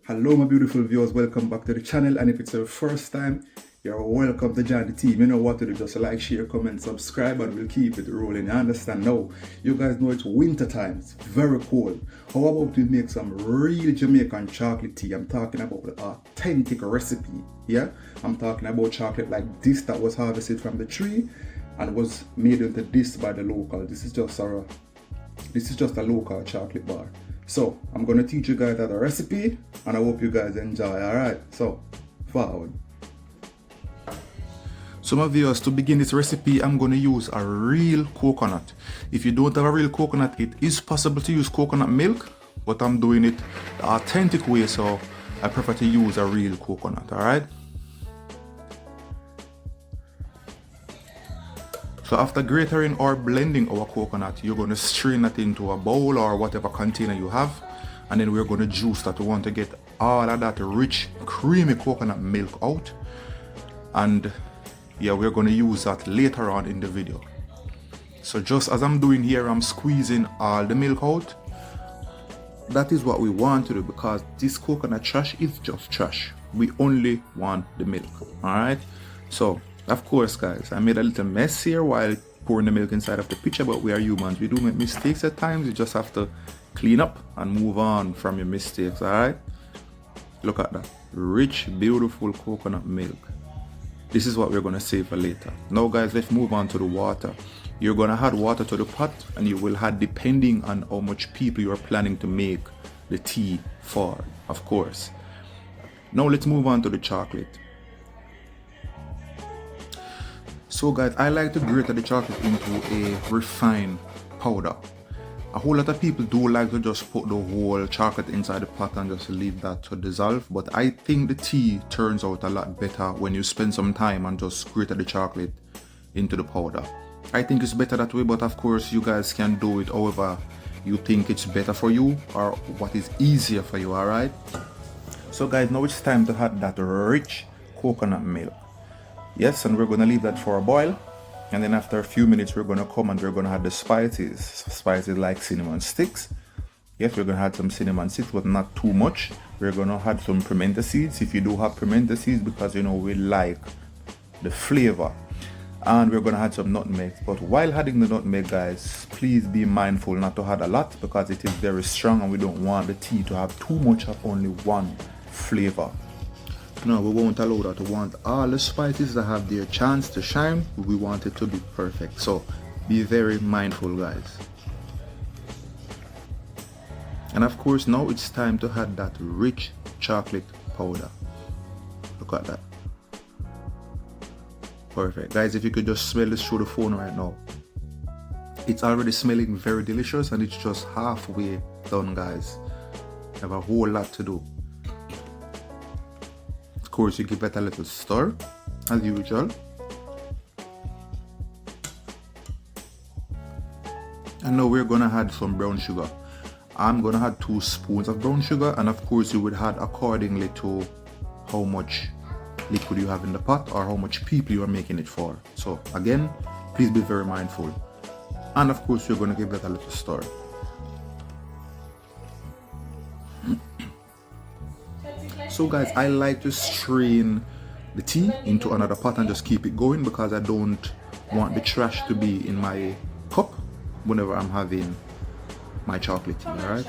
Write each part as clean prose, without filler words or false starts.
Hello my beautiful viewers, welcome back to the channel, and if it's your first time, you're welcome to join the team. You know what to do, just like, share, comment, subscribe, and we'll keep it rolling. You understand? Now, you guys know it's winter time, it's very cold. How about we make some real Jamaican chocolate tea? I'm talking about the authentic recipe, yeah? I'm talking about chocolate like this that was harvested from the tree and was made into this by the local. This is just a local chocolate bar. So I'm gonna teach you guys that recipe, and I hope you guys enjoy. Alright, so forward. So my viewers, to begin this recipe, I'm gonna use a real coconut. If you don't have a real coconut, it is possible to use coconut milk, but I'm doing it the authentic way, so I prefer to use a real coconut. Alright. So after grating or blending our coconut, you're going to strain it into a bowl or whatever container you have, and then we're going to juice that. We want to get all of that rich, creamy coconut milk out, and yeah, we're going to use that later on in the video. So just as I'm doing here, I'm squeezing all the milk out. That is what we want to do, because this coconut trash is just trash. We only want the milk. Alright, so of course guys, I made a little mess here while pouring the milk inside of the pitcher, but we are humans, we do make mistakes at times. You just have to clean up and move on from your mistakes. Alright, look at that rich, beautiful coconut milk. This is what we're going to save for later. Now guys, let's move on to the water. You're going to add water to the pot, and you will add depending on how much people you are planning to make the tea for, of course. Now let's move on to the chocolate. So guys, I like to grate the chocolate into a refined powder. A whole lot of people do like to just put the whole chocolate inside the pot and just leave that to dissolve, but I think the tea turns out a lot better when you spend some time and just grate the chocolate into the powder. I think it's better that way, but of course you guys can do it however you think it's better for you or what is easier for you. Alright, so guys, now it's time to add that rich coconut milk. Yes, and we're going to leave that for a boil, and then after a few minutes we're going to come and we're going to add the spices like cinnamon sticks. Yes, we're going to add some cinnamon sticks, but not too much. We're going to add some pimento seeds if you do have pimento seeds, because you know we like the flavor. And we're going to add some nutmeg, but while adding the nutmeg guys, please be mindful not to add a lot, because it is very strong and we don't want the tea to have too much of only one flavor. No, we won't allow that. We want all the spices that have their chance to shine. We want it to be perfect, so be very mindful guys. And of course now it's time to add that rich chocolate powder. Look at that. Perfect guys, if you could just smell this through the phone right now, it's already smelling very delicious, and it's just halfway done guys. I have a whole lot to do. Of course, you give it a little stir as usual, and now we're gonna add some brown sugar. I'm gonna add 2 spoons of brown sugar, and of course you would add accordingly to how much liquid you have in the pot or how much people you are making it for. So again, please be very mindful, and of course you're gonna give it a little stir. So guys, I like to strain the tea into another pot and just keep it going, because I don't want the trash to be in my cup whenever I'm having my chocolate tea. Alright,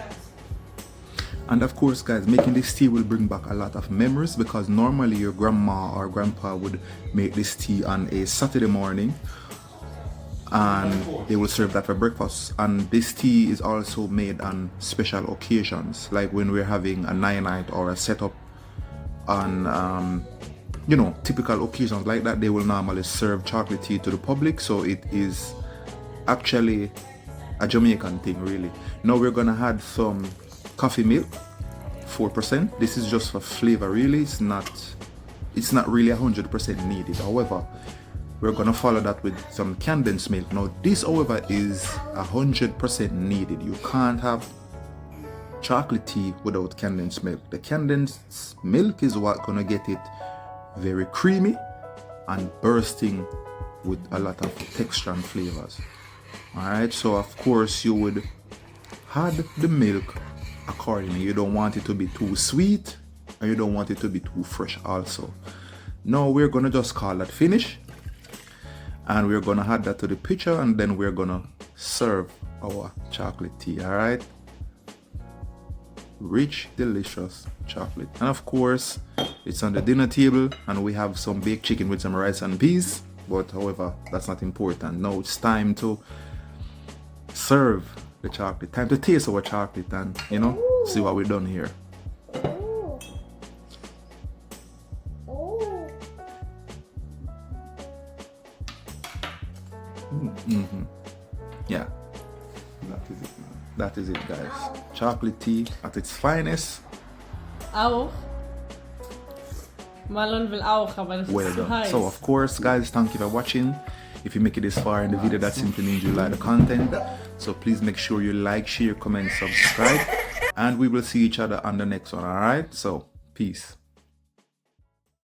and of course guys, making this tea will bring back a lot of memories, because normally your grandma or grandpa would make this tea on a Saturday morning and they will serve that for breakfast. And this tea is also made on special occasions, like when we're having a night or a setup on you know, typical occasions like that. They will normally serve chocolate tea to the public, so it is actually a Jamaican thing really. Now we're gonna add some coffee milk, 4%. This is just for flavor really. It's not really 100% needed. However, we're gonna follow that with some condensed milk. Now this however is 100% needed. You can't have chocolate tea without condensed milk. The condensed milk is what gonna get it very creamy and bursting with a lot of texture and flavors. Alright, so of course you would add the milk accordingly. You don't want it to be too sweet, and you don't want it to be too fresh also. Now we're gonna just call that finish, and we're gonna add that to the picture, and then we're gonna serve our chocolate tea. All right, rich, delicious chocolate. And of course it's on the dinner table, and we have some baked chicken with some rice and peas, but however, that's not important. Now it's time to serve the chocolate, time to taste our chocolate, and you know, see what we've done here. Yeah, that is it, man. That is it, guys. Chocolate tea at its finest. Auch. Marlon will auch, aber das Well ist zu done. heiß. So of course, guys, thank you for watching. If you make it this far in the video, that simply means you like the content. So please make sure you like, share, comment, subscribe, and we will see each other on the next one. All right, so peace.